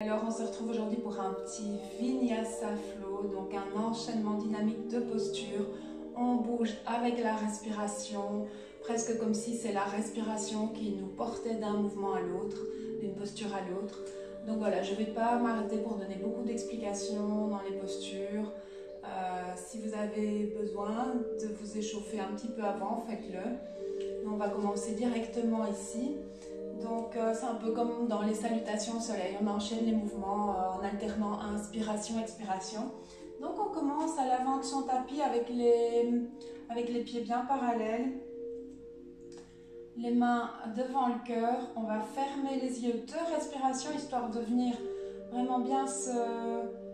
Alors on se retrouve aujourd'hui pour un petit Vinyasa Flow, donc un enchaînement dynamique de postures. On bouge avec la respiration, presque comme si c'est la respiration qui nous portait d'un mouvement à l'autre, d'une posture à l'autre. Donc voilà, je ne vais pas m'arrêter pour donner beaucoup d'explications dans les postures. Si vous avez besoin de vous échauffer un petit peu avant, faites-le. On va commencer directement ici. Donc c'est un peu comme dans les salutations au soleil, on enchaîne les mouvements en alternant inspiration, expiration. Donc on commence à l'avant de son tapis avec les pieds bien parallèles, les mains devant le cœur. On va fermer les yeux, 2 respirations histoire de venir vraiment bien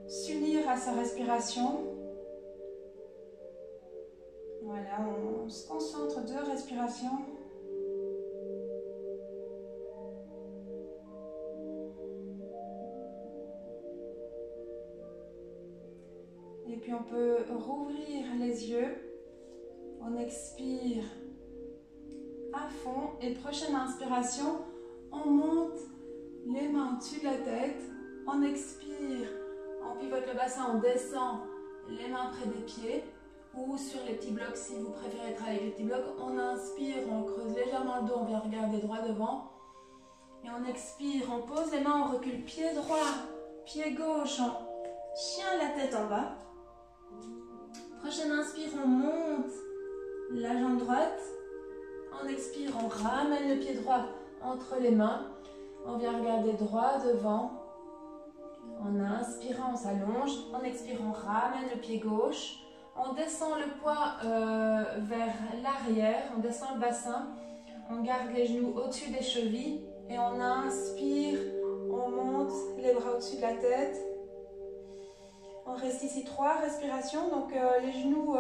s'unir à sa respiration. Voilà, on se concentre, 2 respirations. Et puis on peut rouvrir les yeux. On expire à fond. Et prochaine inspiration, on monte les mains au-dessus de la tête. On expire, on pivote le bassin, on descend les mains près des pieds ou sur les petits blocs si vous préférez travailler avec les petits blocs. On inspire, on creuse légèrement le dos, on vient regarder droit devant. Et on expire, on pose les mains, on recule pied droit, pied gauche, on chien la tête en bas. Prochaine inspire, on monte la jambe droite. On expire, on ramène le pied droit entre les mains. On vient regarder droit devant. En inspirant, on s'allonge. En expirant, on ramène le pied gauche. On descend le poids vers l'arrière. On descend le bassin. On garde les genoux au-dessus des chevilles. Et on inspire, on monte les bras au-dessus de la tête. On reste ici 3 respirations, donc les genoux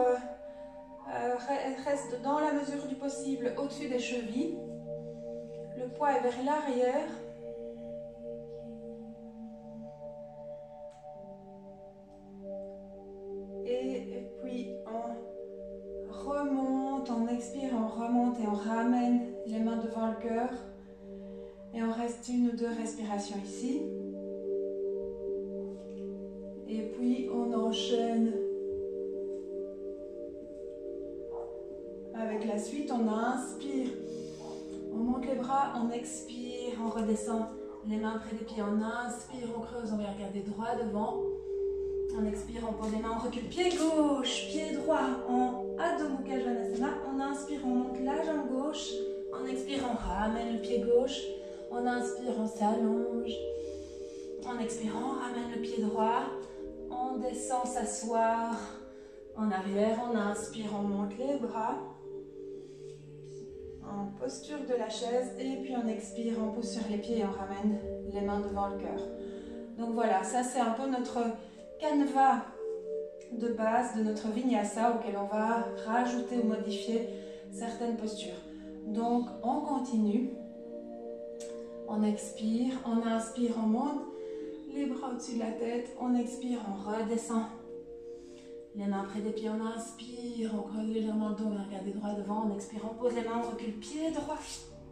restent dans la mesure du possible au-dessus des chevilles. Le poids est vers l'arrière. Et puis on remonte, on expire, on remonte et on ramène les mains devant le cœur. Et on reste 1 ou 2 respirations ici. Et puis on enchaîne avec la suite. On inspire, on monte les bras, on expire, on redescend les mains près des pieds. On inspire, on creuse, on vient regarder droit devant. On expire, on pose les mains, on recule pied gauche, pied droit en Adho Mukha Svanasana. On inspire, on monte la jambe gauche. On expire, on ramène le pied gauche. On inspire, on s'allonge. En expirant, on ramène le pied droit. On descend s'asseoir en arrière. On inspire, on monte les bras. En posture de la chaise. Et puis on expire, on pousse sur les pieds et on ramène les mains devant le cœur. Donc voilà, ça c'est un peu notre canevas de base de notre Vinyasa auquel on va rajouter ou modifier certaines postures. Donc on continue. On expire, on inspire, on monte les bras au-dessus de la tête. On expire, on redescend les mains près des pieds. On inspire, on creuse légèrement le dos, on va regarder droit devant. On expire, on pose les mains, on recule pied droit,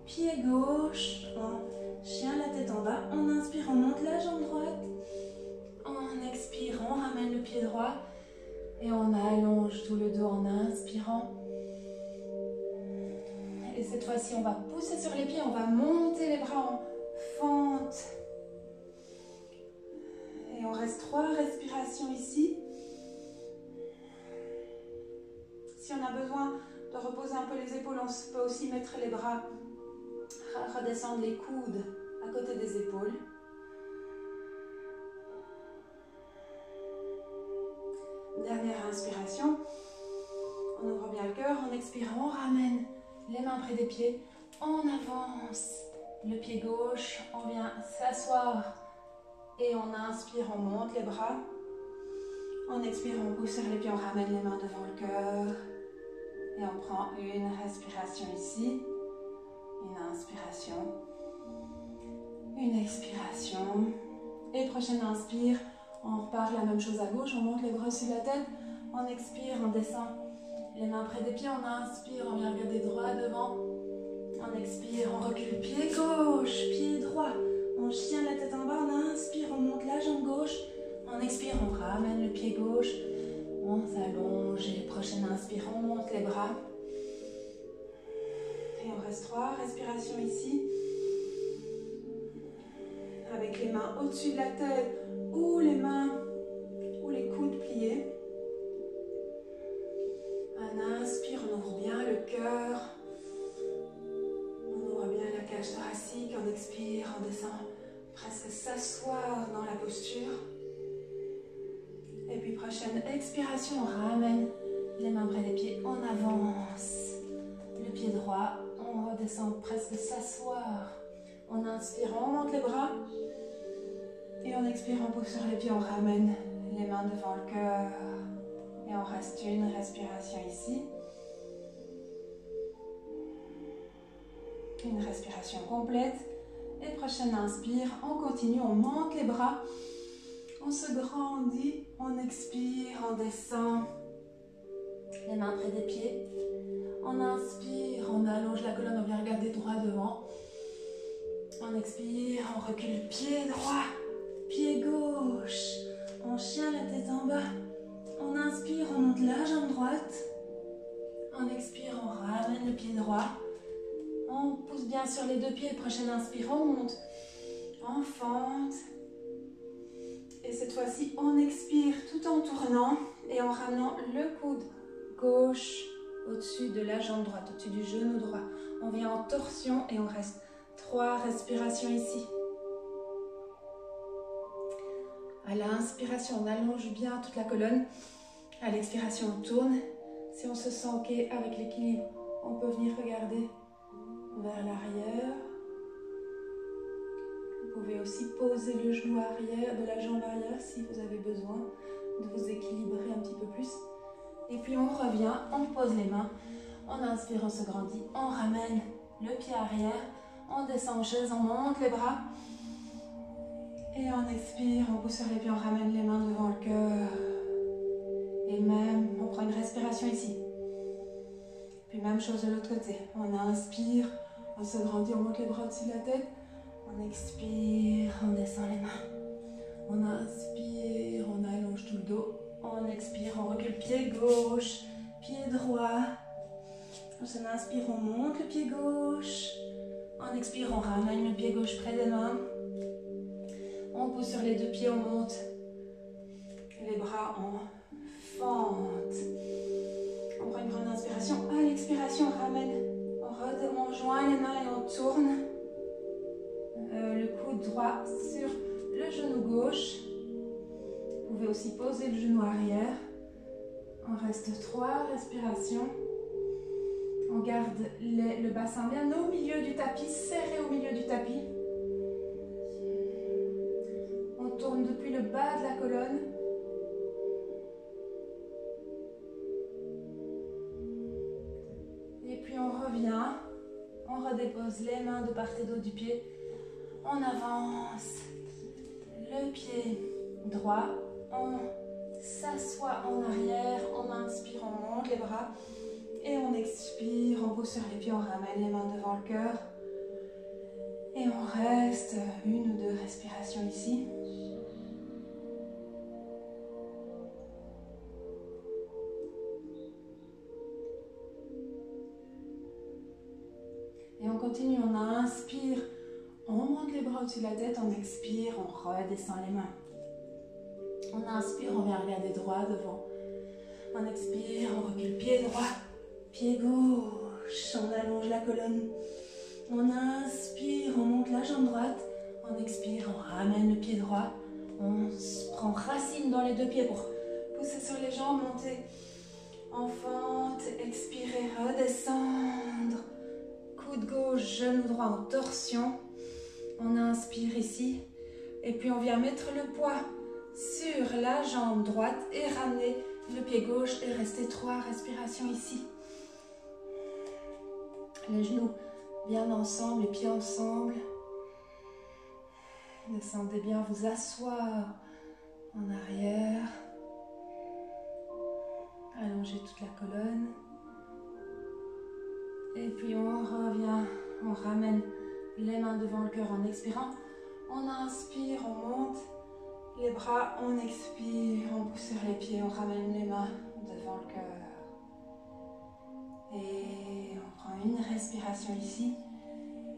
pied gauche. On chien la tête en bas. On inspire, on monte la jambe droite. On expire, on ramène le pied droit. Et on allonge tout le dos en inspirant. Et cette fois-ci, on va pousser sur les pieds, on va monter les bras en fente. Et on reste 3 respirations ici. Si on a besoin de reposer un peu les épaules, on peut aussi mettre les bras, redescendre les coudes à côté des épaules. Dernière inspiration. On ouvre bien le cœur, on expire, on ramène les mains près des pieds, on avance le pied gauche, on vient s'asseoir et on inspire, on monte les bras. On expire, on pousse sur les pieds, on ramène les mains devant le cœur et on prend une respiration ici, une inspiration, une expiration et prochaine inspire, on repart la même chose à gauche, on monte les bras sur la tête, on expire, on descend les mains près des pieds, on inspire, on vient regarder droit devant. On expire, on recule pied gauche, pied droit. On chien la tête en bas, on inspire, on monte la jambe gauche. On expire, on ramène le pied gauche. On s'allonge et prochaine inspire, on monte les bras. Et on reste 3 respirations ici. Avec les mains au-dessus de la tête ou les mains ou les coudes pliés. Un inspire, on ouvre bien le cœur. On ouvre bien la cage thoracique. On expire, on descend presque s'asseoir dans la posture. Et puis prochaine expiration, on ramène les mains près des pieds, on avance. Le pied droit, on redescend presque s'asseoir. On inspire, on monte les bras. Et on expire, on pousse sur les pieds, on ramène les mains devant le cœur. Et on reste une respiration ici. Une respiration complète. Et prochaine inspire, on continue, on monte les bras. On se grandit, on expire, on descend. Les mains près des pieds. On inspire, on allonge la colonne, on vient regarder droit devant. On expire, on recule pied droit, pied gauche. On chien la tête en bas. On inspire, on monte la jambe droite. On expire, on ramène le pied droit. On pousse bien sur les 2 pieds. Prochaine inspire, on monte. On fente. Et cette fois-ci, on expire tout en tournant et en ramenant le coude gauche au-dessus de la jambe droite, au-dessus du genou droit. On vient en torsion et on reste 3 respirations ici. À l'inspiration, on allonge bien toute la colonne. À l'expiration, on tourne. Si on se sent OK avec l'équilibre, on peut venir regarder vers l'arrière. Vous pouvez aussi poser le genou arrière, de la jambe arrière si vous avez besoin de vous équilibrer un petit peu plus. Et puis on revient, on pose les mains, on inspire, on se grandit, on ramène le pied arrière, on descend en chaise, on monte les bras. Et on expire, on pousse sur les pieds, on ramène les mains devant le cœur. Et même, on prend une respiration ici. Puis même chose de l'autre côté. On inspire, on se grandit, on monte les bras au-dessus de la tête. On expire, on descend les mains. On inspire, on allonge tout le dos. On expire, on recule pied gauche, pied droit. On inspire, on monte le pied gauche. On expire, on ramène le pied gauche près des mains. On pousse sur les 2 pieds, on monte. Les bras en fente. On prend une grande inspiration. À l'expiration, on ramène. On joint les mains et on tourne. Le coude droit sur le genou gauche. Vous pouvez aussi poser le genou arrière. On reste 3 respirations. On garde le bassin bien au milieu du tapis, serré au milieu du tapis. On tourne depuis le bas de la colonne. Et puis on revient. On redépose les mains de part et d'autre du pied. On avance le pied droit, on s'assoit en arrière, on inspire, on monte les bras et on expire, on pousse sur les pieds, on ramène les mains devant le cœur et on reste 1 ou 2 respirations ici. Et on continue, on inspire. On monte les bras au-dessus de la tête, on expire, on redescend les mains. On inspire, on vient regarder droit devant. On expire, on recule pied droit, pied gauche, on allonge la colonne. On inspire, on monte la jambe droite. On expire, on ramène le pied droit. On se prend racine dans les 2 pieds pour pousser sur les jambes, monter en fente, expirer, redescendre. Coude gauche, genou droit en torsion. On inspire ici et puis on vient mettre le poids sur la jambe droite et ramener le pied gauche et rester 3 respirations ici. Les genoux bien ensemble, les pieds ensemble. Descendez bien, vous asseoir en arrière. Allongez toute la colonne. Et puis on revient, on ramène les mains devant le cœur en expirant. On inspire, on monte les bras, on expire, on pousse sur les pieds, on ramène les mains devant le cœur. Et on prend une respiration ici.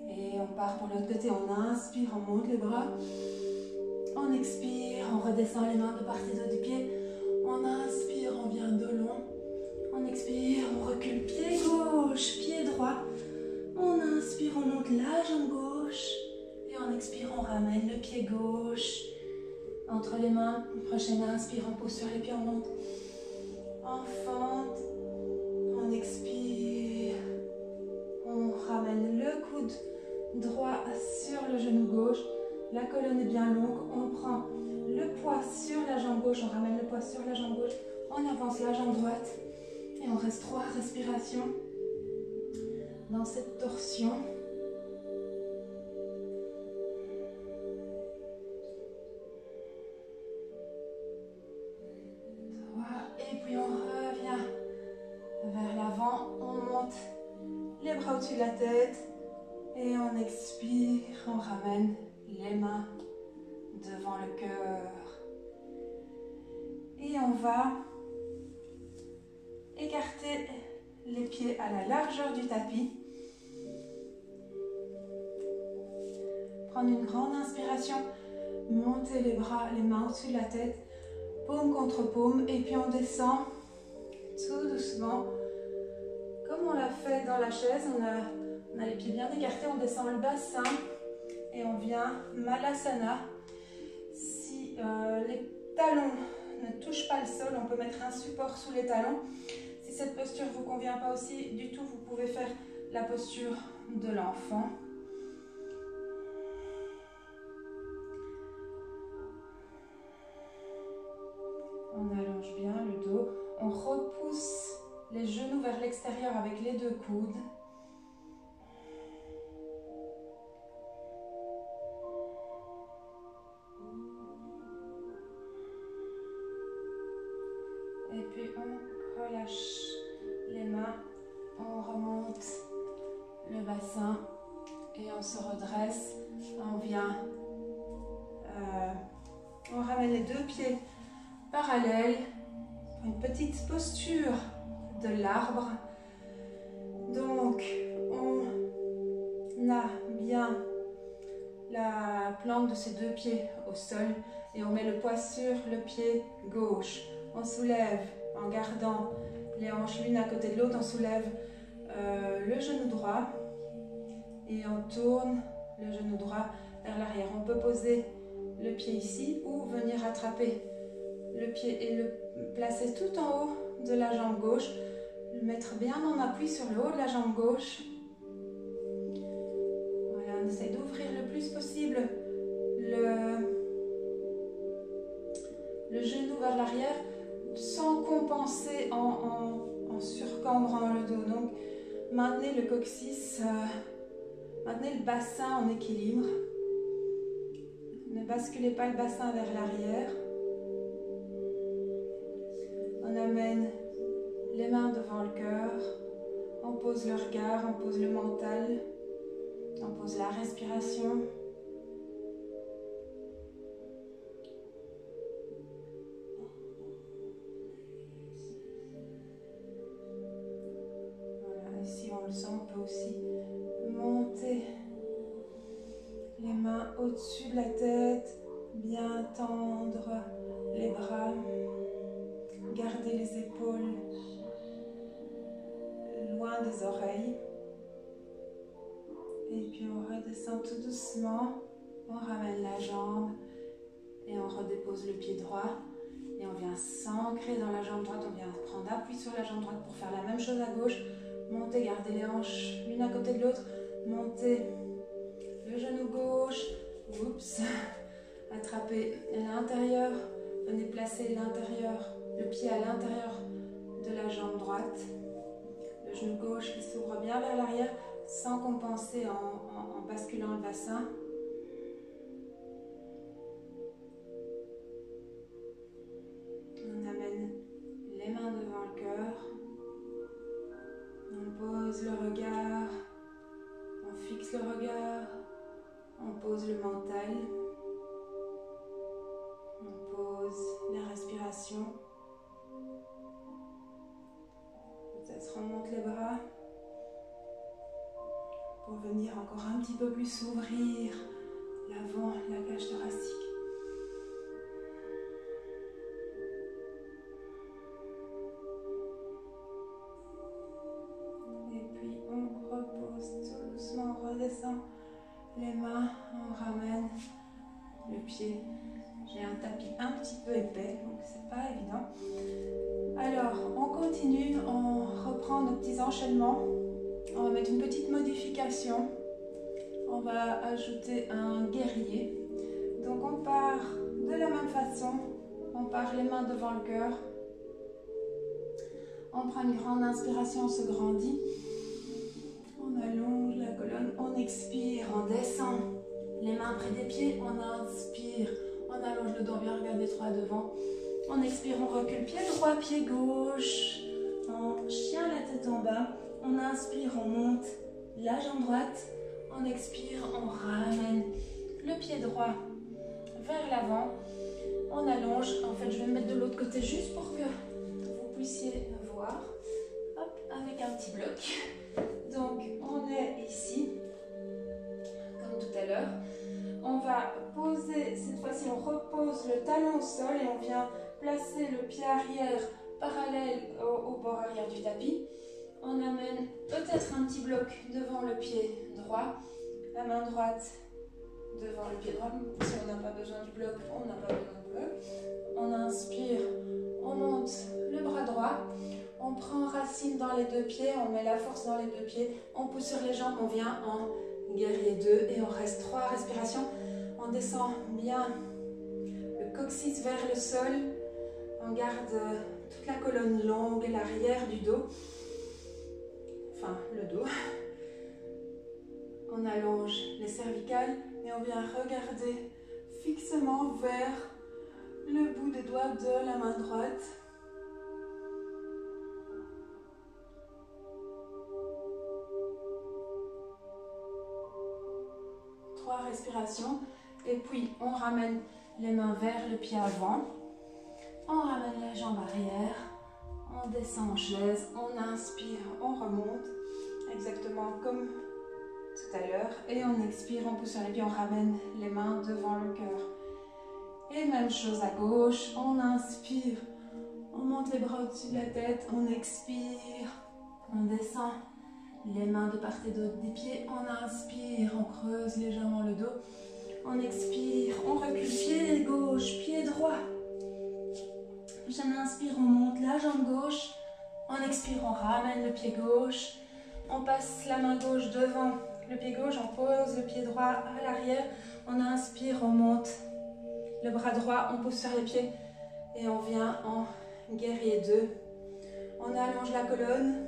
Et on part pour l'autre côté, on inspire, on monte les bras. On expire, on redescend les mains de part et d'autre du pied. On inspire, on vient de long. On expire, on recule pied gauche, pied droit. On inspire, on monte la jambe gauche. Et on expire, on ramène le pied gauche entre les mains. Prochaine inspire, on pousse sur les pieds, on monte. On fente. On expire. On ramène le coude droit sur le genou gauche. La colonne est bien longue. On prend le poids sur la jambe gauche. On ramène le poids sur la jambe gauche. On avance la jambe droite. Et on reste 3 respirations dans cette torsion. Et puis on revient vers l'avant. On monte les bras au-dessus de la tête. Et on expire. On ramène les mains devant le cœur. Et on va écarter les pieds à la largeur du tapis. Prendre une grande inspiration. Monter les bras, les mains au-dessus de la tête. Paume contre paume. Et puis on descend tout doucement. Comme on l'a fait dans la chaise, on a les pieds bien écartés. On descend le bassin. Et on vient Malasana. Si les talons ne touchent pas le sol, on peut mettre un support sous les talons. Si cette posture ne vous convient pas aussi du tout, vous pouvez faire la posture de l'enfant. On allonge bien le dos. On repousse les genoux vers l'extérieur avec les 2 coudes. Et puis on relâche les mains, on remonte le bassin et on se redresse. On vient, on ramène les 2 pieds parallèles, une petite posture de l'arbre. Donc on a bien la plante de ces 2 pieds au sol et on met le poids sur le pied gauche. On soulève en gardant les hanches l'une à côté de l'autre, on soulève le genou droit et on tourne le genou droit vers l'arrière. On peut poser le pied ici ou venir attraper le pied et le placer tout en haut de la jambe gauche. Le mettre bien en appui sur le haut de la jambe gauche. Voilà, on essaie d'ouvrir le plus possible le genou vers l'arrière, sans compenser en surcambrant le dos. Donc, maintenez le coccyx, maintenez le bassin en équilibre. Ne basculez pas le bassin vers l'arrière. On amène les mains devant le cœur. On pose le regard, on pose le mental. On pose la respiration. On le sent, on peut aussi monter les mains au-dessus de la tête, bien tendre les bras, garder les épaules loin des oreilles. Et puis on redescend tout doucement, on ramène la jambe et on redépose le pied droit. Et on vient s'ancrer dans la jambe droite, on vient prendre appui sur la jambe droite pour faire la même chose à gauche. Montez, gardez les hanches l'une à côté de l'autre. Montez le genou gauche. Oups. Attrapez l'intérieur. Venez placer l'intérieur, le pied à l'intérieur de la jambe droite. Le genou gauche qui s'ouvre bien vers l'arrière sans compenser en basculant le bassin. On amène les mains devant le cœur. On pose le regard, on fixe le regard, on pose le mental. respiration. Peut-être on monte les bras pour venir encore un petit peu plus ouvrir l'avant, la cage thoracique. Et puis on repose tout doucement, on redescend les mains, on ramène le pied. J'ai un tapis un petit peu épais, donc c'est pas évident. Alors, on continue, on reprend nos petits enchaînements. On va mettre une petite modification. On va ajouter un guerrier. Donc on part de la même façon. On part les mains devant le cœur. On prend une grande inspiration, on se grandit. On allonge la colonne, on expire, on descend. Les mains près des pieds, on inspire. On allonge le dos, bien regarder droit devant. On expire, on recule, pied droit, pied gauche. On chien la tête en bas. On inspire, on monte la jambe droite. On expire, on ramène le pied droit vers l'avant. On allonge. En fait, je vais me mettre de l'autre côté juste pour que vous puissiez voir. Hop, avec un petit bloc. Donc, on est ici, comme tout à l'heure. On va poser, cette fois-ci, on repose le talon au sol et on vient placer le pied arrière parallèle au bord arrière du tapis. On amène peut-être un petit bloc devant le pied droit, la main droite devant le pied droit. Si on n'a pas besoin du bloc, on n'a pas besoin de bloc. On inspire, on monte le bras droit, on prend racine dans les deux pieds, on met la force dans les deux pieds, on pousse sur les jambes, on vient en guerrier 2 et on reste 3 respirations. On descend bien le coccyx vers le sol, on garde toute la colonne longue et l'arrière du dos, enfin le dos. On allonge les cervicales et on vient regarder fixement vers le bout des doigts de la main droite. Respiration et puis on ramène les mains vers le pied avant, on ramène la jambe arrière, on descend en chaise, on inspire, on remonte exactement comme tout à l'heure et on expire, on pousse sur les pieds, on ramène les mains devant le cœur et même chose à gauche, on inspire, on monte les bras au-dessus de la tête, on expire, on descend les mains de part et d'autre des pieds, on inspire, on creuse légèrement le dos, on expire, on recule, pied gauche, pied droit. Prochain inspire, on monte la jambe gauche, on expire, on ramène le pied gauche, on passe la main gauche devant le pied gauche, on pose le pied droit à l'arrière, on inspire, on monte le bras droit, on pousse sur les pieds et on vient en guerrier 2. On allonge la colonne.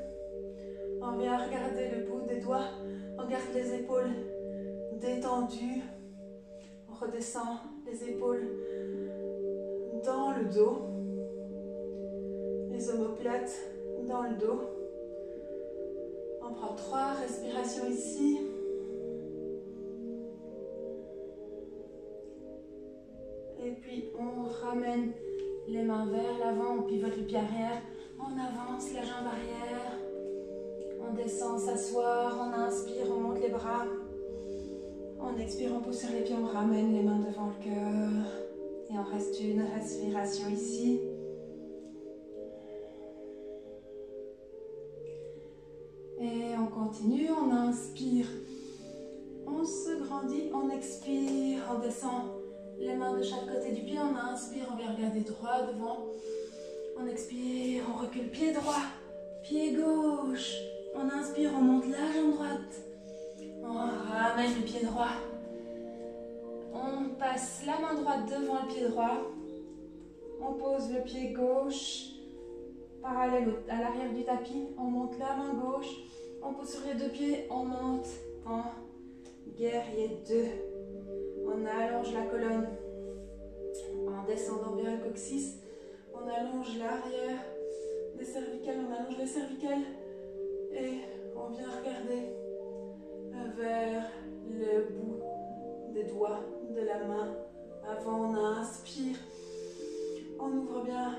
On vient regarder le bout des doigts, on garde les épaules détendues, on redescend les épaules dans le dos, les omoplates dans le dos. On prend 3 respirations ici. Et puis on ramène les mains vers l'avant, on pivote le pied arrière, on avance la jambe arrière. On descend, s'asseoir, on inspire, on monte les bras. On expire, on pousse sur les pieds, on ramène les mains devant le cœur. Et on reste une respiration ici. Et on continue, on inspire. On se grandit, on expire, on descend les mains de chaque côté du pied. On inspire, on vient regarder droit devant. On expire, on recule, pied droit, pied gauche. On inspire, on monte la jambe droite. On ramène le pied droit. On passe la main droite devant le pied droit. On pose le pied gauche parallèle à l'arrière du tapis. On monte la main gauche. On pousse sur les deux pieds. On monte en guerrier 2. On allonge la colonne en descendant bien le coccyx. On allonge l'arrière des cervicales. On allonge les cervicales. Et on vient regarder vers le bout des doigts de la main. Avant, on inspire. On ouvre bien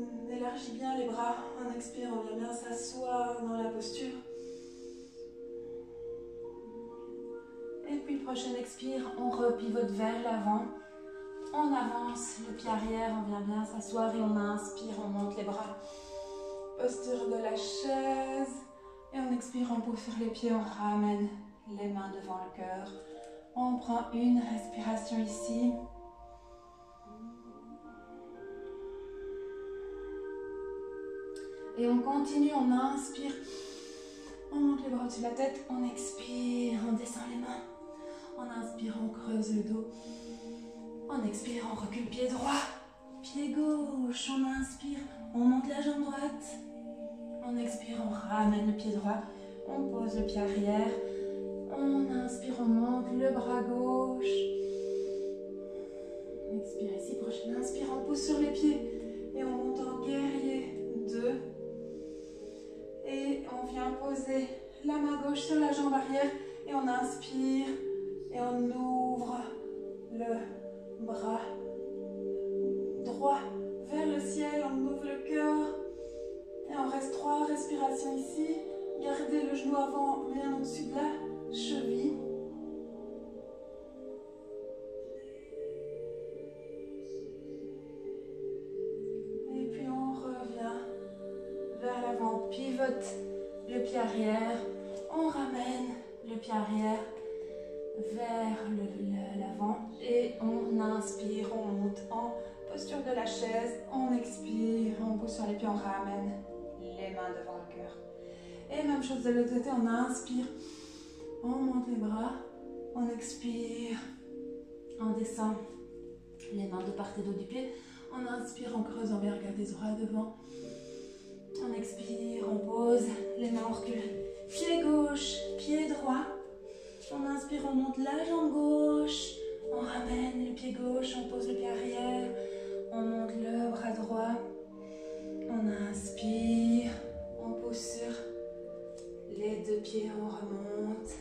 On élargit bien les bras. On expire, on vient bien s'asseoir dans la posture. Et puis prochaine expire, on repivote vers l'avant. On avance le pied arrière, on vient bien s'asseoir et on inspire, on monte les bras. Posture de la chaise. Et on expire, on pousse sur les pieds, on ramène les mains devant le cœur. On prend une respiration ici. Et on continue, on inspire. On monte les bras au-dessus de la tête, on expire, on descend les mains. On inspire, on creuse le dos. On expire, on recule pied droit. Pied gauche, on inspire, on monte la jambe droite. On expire, on ramène le pied droit. On pose le pied arrière. On inspire, on monte le bras gauche. On expire ici, prochaine inspire, on pousse sur les pieds. Et on monte en guerrier 2. Et on vient poser la main gauche sur la jambe arrière. Et on inspire. Et on ouvre le bras droit vers le ciel. On ouvre le cœur. Et on reste 3 respirations ici. Gardez le genou avant, bien au-dessus de la cheville. Et puis on revient vers l'avant. Pivote le pied arrière. On ramène le pied arrière vers l'avant. Et on inspire, on monte en posture de la chaise. On expire, on pousse sur les pieds, on ramène les mains devant le cœur. Et même chose de l'autre côté, on inspire, on monte les bras, on expire, on descend les mains de part et d'autre du pied. On inspire, on creuse, on vient regarder droit devant. On expire, on pose, les mains on recule. Pied gauche, pied droit. On inspire, on monte la jambe gauche. On ramène le pied gauche, on pose le pied arrière. On monte le bras droit. On inspire, on pousse sur les 2 pieds, on remonte.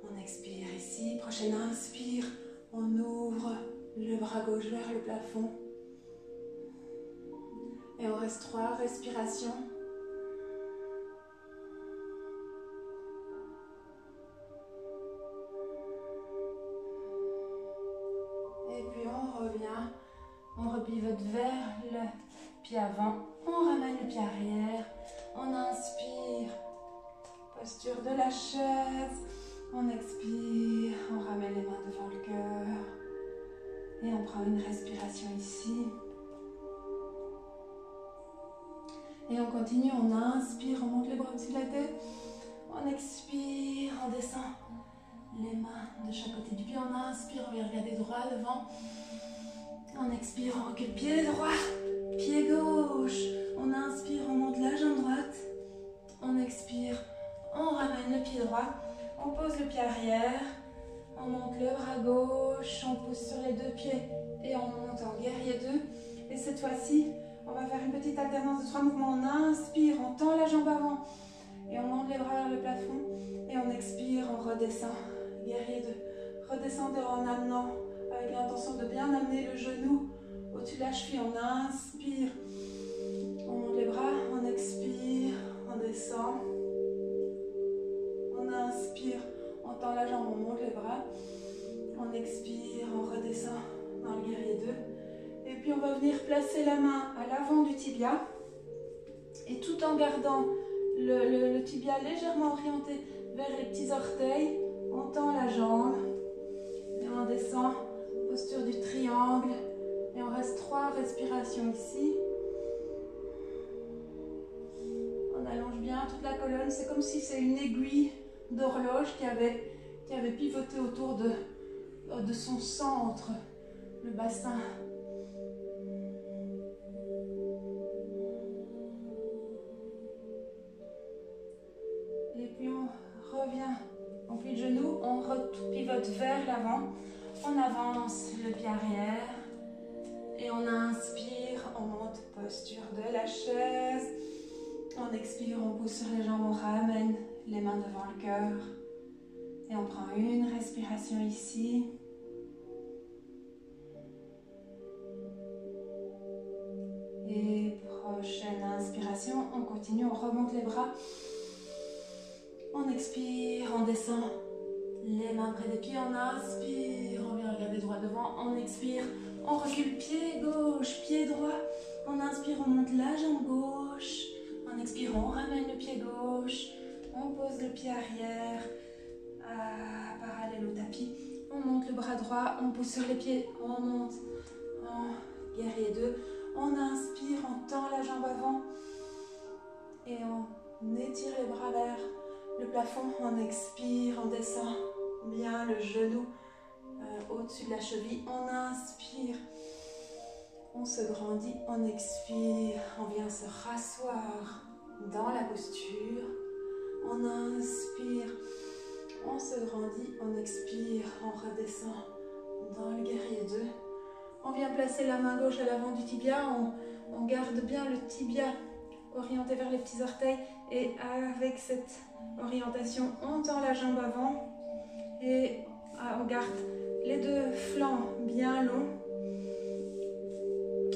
On expire ici. Prochaine inspire, on ouvre le bras gauche vers le plafond. Et on reste 3 respirations. Et puis on revient, on repivote vers le pied avant, on ramène le pied arrière, on inspire, posture de la chaise, on expire, on ramène les mains devant le cœur et on prend une respiration ici. Et on continue, on inspire, on monte les bras au-dessus de la tête, on expire, on descend les mains de chaque côté du pied, on inspire, on vient regarder droit devant. On expire, on recule pied droit, pied gauche. On inspire, on monte la jambe droite. On expire, on ramène le pied droit. On pose le pied arrière. On monte le bras gauche. On pousse sur les 2 pieds et on monte en guerrier 2. Et cette fois-ci, on va faire une petite alternance de 3 mouvements. On inspire, on tend la jambe avant. Et on monte les bras vers le plafond. Et on expire, on redescend. Guerrier 2. Redescendez en amenant, avec l'intention de bien amener le genou au-dessus de la cheville. On inspire, on monte les bras, on expire, on descend. On inspire, on tend la jambe, on monte les bras. On expire, on redescend dans le guerrier 2. Et puis on va venir placer la main à l'avant du tibia. Et tout en gardant le tibia légèrement orienté vers les petits orteils, on tend la jambe. Et on descend, posture du triangle. Et on reste 3 respirations ici. On allonge bien toute la colonne. C'est comme si c'est une aiguille d'horloge qui avait pivoté autour de son centre, le bassin. Et puis on revient. On plie le genou, on pivote vers l'avant. On avance le pied arrière. Et on inspire, on monte posture de la chaise. On expire, on pousse sur les jambes, on ramène les mains devant le cœur. Et on prend une respiration ici. Et prochaine inspiration, on continue, on remonte les bras. On expire, on descend les mains près des pieds, on inspire, on vient regarder droit devant, on expire, on recule pied gauche, pied droit. On inspire, on monte la jambe gauche. En expirant, on ramène le pied gauche. On pose le pied arrière, parallèle au tapis. On monte le bras droit, on pousse sur les pieds, on monte en guerrier 2. On inspire, on tend la jambe avant et on étire les bras vers le plafond. On expire, on descend bien le genou au-dessus de la cheville. On inspire, on se grandit, on expire, on vient se rasseoir dans la posture. On inspire, on se grandit, on expire, on redescend dans le guerrier 2. On vient placer la main gauche à l'avant du tibia, on garde bien le tibia orienté vers les petits orteils et avec cette orientation, on tend la jambe avant et on garde les deux flancs bien longs.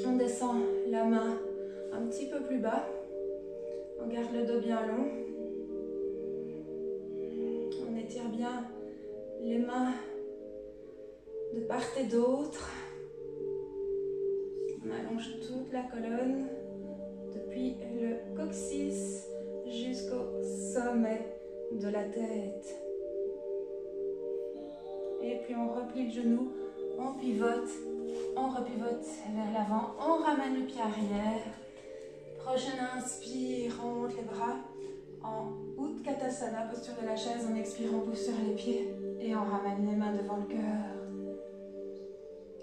On descend la main un petit peu plus bas, on garde le dos bien long, on étire bien les mains de part et d'autre. On allonge toute la colonne, depuis le coccyx jusqu'au sommet de la tête. Et puis on replie le genou, on pivote, on repivote vers l'avant, on ramène le pied arrière. Prochaine inspire, on monte les bras en Utkatasana, posture de la chaise. On expire, on pousse sur les pieds et on ramène les mains devant le cœur.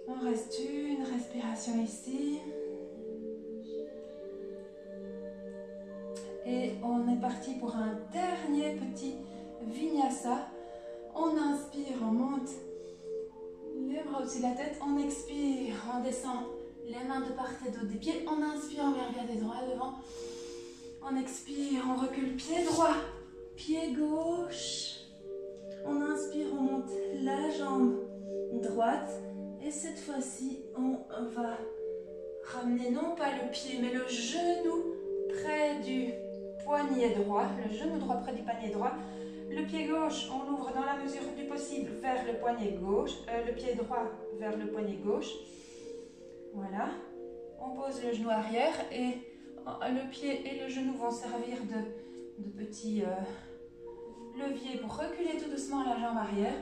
On reste une respiration ici. Et on est parti pour un dernier petit vinyasa. On inspire, on monte les bras au-dessus de la tête. On expire, on descend les mains de part et d'autre des pieds. On inspire, on vient regarder droit devant. On expire, on recule pied droit, pied gauche. On inspire, on monte la jambe droite. Et cette fois-ci, on va ramener non pas le pied, mais le genou près du poignet droit. Le genou droit près du poignet droit. Le pied gauche, on l'ouvre dans la mesure du possible vers le poignet gauche. Le pied droit vers le poignet gauche. Voilà. On pose le genou arrière et le pied et le genou vont servir de petits leviers pour reculer tout doucement la jambe arrière.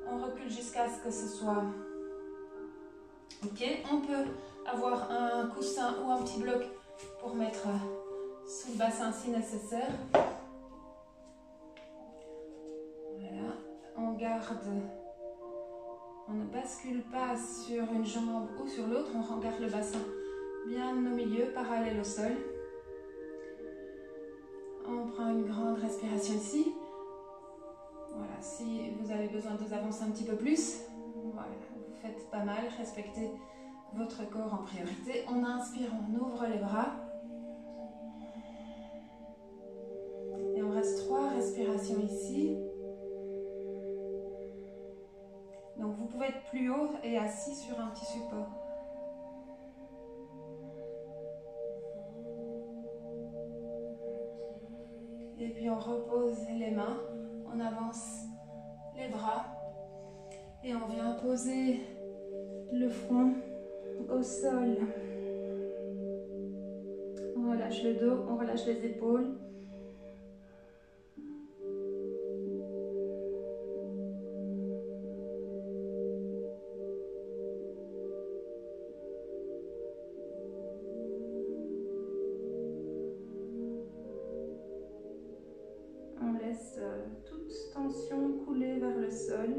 On recule jusqu'à ce que ce soit ok. On peut avoir un coussin ou un petit bloc pour mettre sous le bassin si nécessaire. Voilà. On garde, on ne bascule pas sur une jambe ou sur l'autre. On regarde le bassin bien au milieu, parallèle au sol. On prend une grande respiration ici. Voilà, si vous avez besoin de vous avancer un petit peu plus, voilà, vous faites pas mal, respectez votre corps en priorité. On inspire, on ouvre les bras. Et on reste 3 respirations ici. Donc vous pouvez être plus haut et assis sur un petit support. Et puis on repose les mains, on avance les bras et on vient poser le front au sol. On relâche le dos, on relâche les épaules. On laisse toute tension couler vers le sol.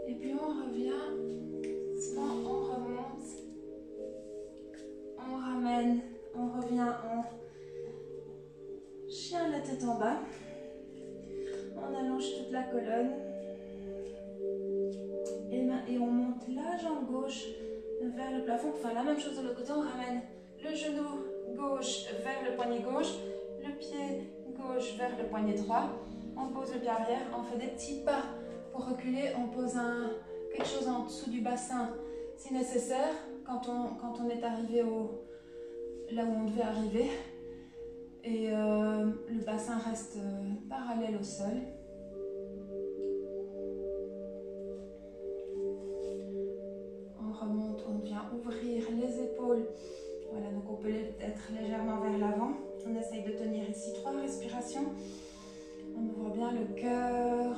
Et puis on revient, soit on remonte, on ramène, on revient en chien la tête en bas. On allonge toute la colonne. Et on monte la jambe gauche vers le plafond pour faire la même chose de l'autre côté. On ramène le genou gauche vers le poignet gauche, le pied gauche vers le poignet droit. On pose le pied arrière, on fait des petits pas pour reculer. On pose quelque chose en dessous du bassin si nécessaire quand on est arrivé là où on devait arriver. Et le bassin reste parallèle au sol. On remonte, on vient ouvrir les épaules. Voilà, donc on peut être légèrement vers l'avant. On essaye de tenir ici 3 respirations. On ouvre bien le cœur.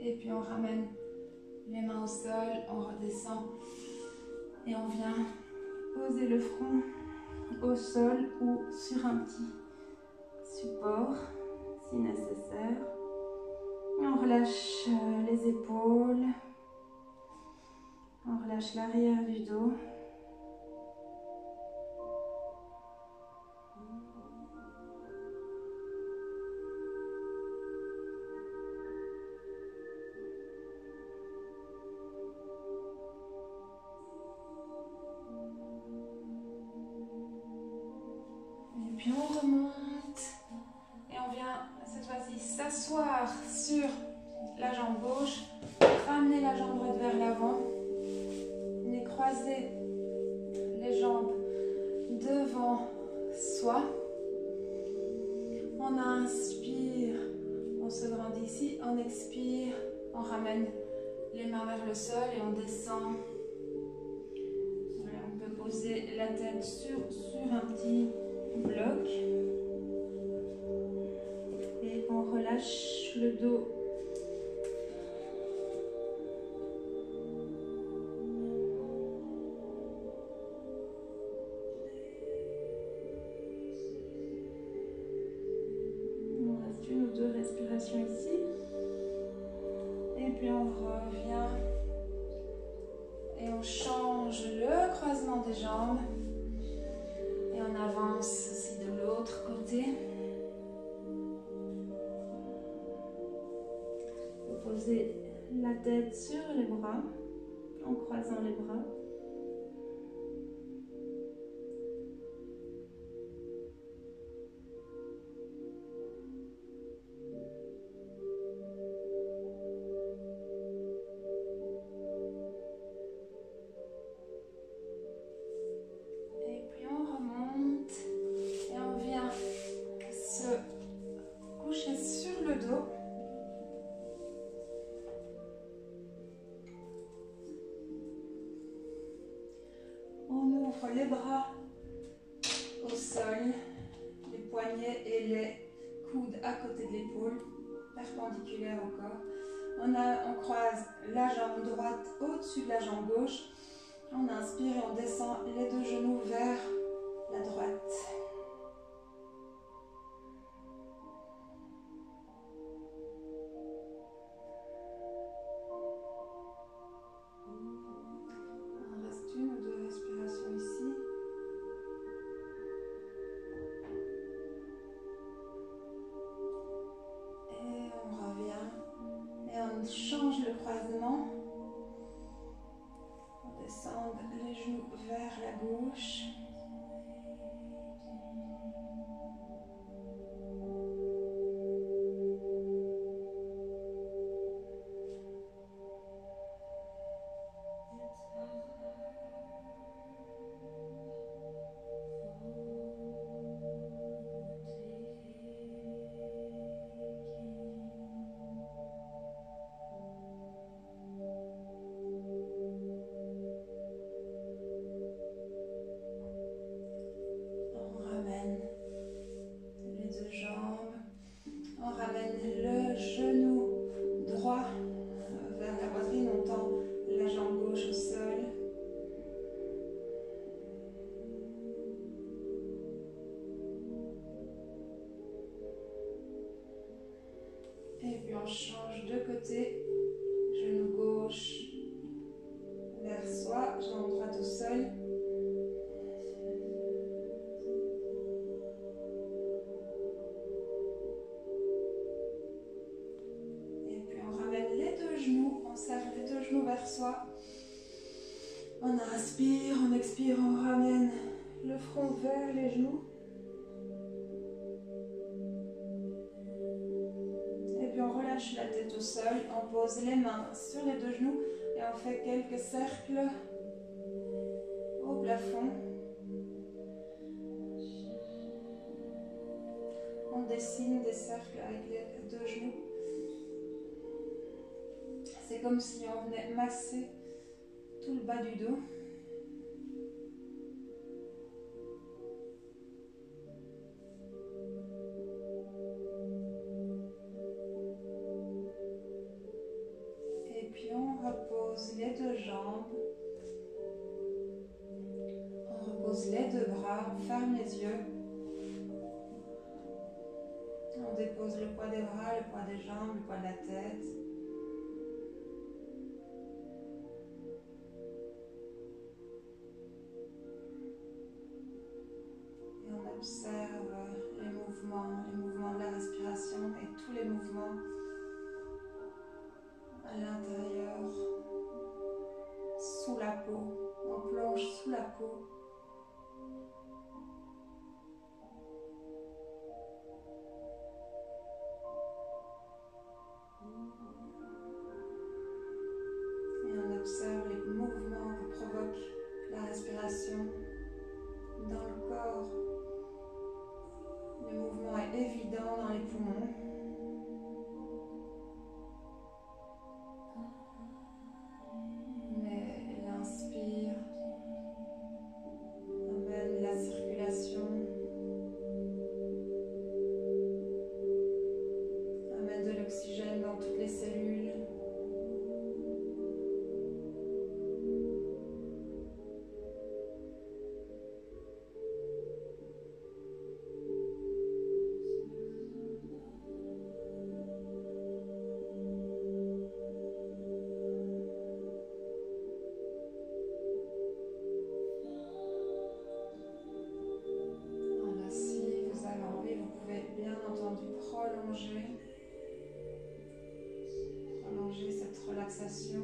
Et puis on ramène les mains au sol, on redescend et on vient poser le front au sol ou sur un petit support si nécessaire. Et on relâche les épaules, on relâche l'arrière du dos. Et puis on remonte et on vient cette fois-ci s'asseoir sur la jambe gauche, ramener la jambe droite vers l'avant, et croiser les jambes devant soi. On inspire, on se grandit ici, on expire, on ramène les mains vers le sol et on descend. Voilà, on peut poser la tête sur un petit bloc et on relâche le dos. On reste une ou deux respirations ici et puis on revient et on change le croisement des jambes et on avance aussi de l'autre côté. Posez la tête sur les bras en croisant les bras. Et puis on remonte et on vient se coucher sur le dos. On ouvre les bras au sol, les poignets et les coudes à côté de l'épaule, perpendiculaires au corps. On croise la jambe droite au-dessus de la jambe gauche. On inspire et on descend les 2 genoux vers la droite. On reste une ou deux respirations ici. Et on revient. Et on change le croisement. On descend les genoux vers la gauche. Et puis on change de côté, genou gauche vers soi, jambe droite au sol. Et puis on ramène les 2 genoux, on serre les deux genoux vers soi. On inspire, on expire, on ramène le front vers les genoux. Et puis on relâche la tête au sol, on pose les mains sur les deux genoux et on fait quelques cercles au plafond. On dessine des cercles avec les deux genoux. C'est comme si on venait masser tout le bas du dos. Et puis on repose les deux jambes. On repose les deux bras, on ferme les yeux. On dépose le poids des bras, le poids des jambes, le poids de la tête. Et on observe les mouvements de la respiration et tous les mouvements à l'intérieur, sous la peau. On plonge sous la peau. Et on observe les mouvements que provoque la respiration dans le corps. Le mouvement est évident dans les poumons. Mais l'inspire amène la circulation, amène de l'oxygène dans toutes les cellules. Prolonger cette relaxation.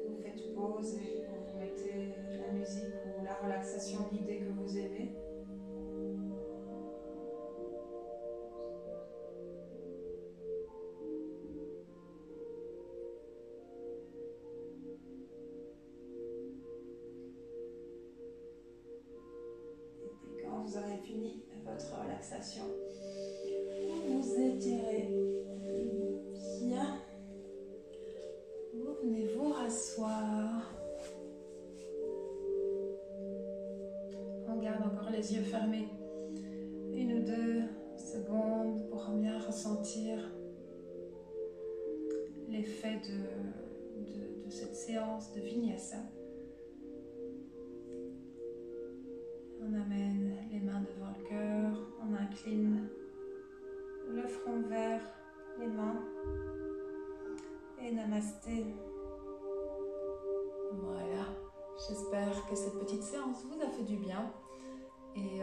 Vous faites pause et vous mettez la musique ou la relaxation guidée que vous aimez. Vous aurez fini votre relaxation. Vous étirez bien. Vous venez vous rasseoir. On garde encore les yeux fermés. 1 ou 2 secondes pour bien ressentir l'effet de cette séance de Vinyasa. On amène les mains devant le cœur, on incline le front vers les mains et namasté. Voilà, j'espère que cette petite séance vous a fait du bien. Et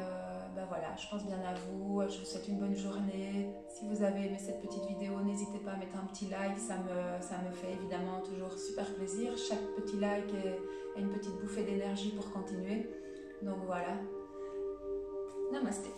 voilà, je pense bien à vous, je vous souhaite une bonne journée. Si vous avez aimé cette petite vidéo, n'hésitez pas à mettre un petit like, ça me fait évidemment toujours super plaisir. Chaque petit like est une petite bouffée d'énergie pour continuer. Donc voilà, namasté.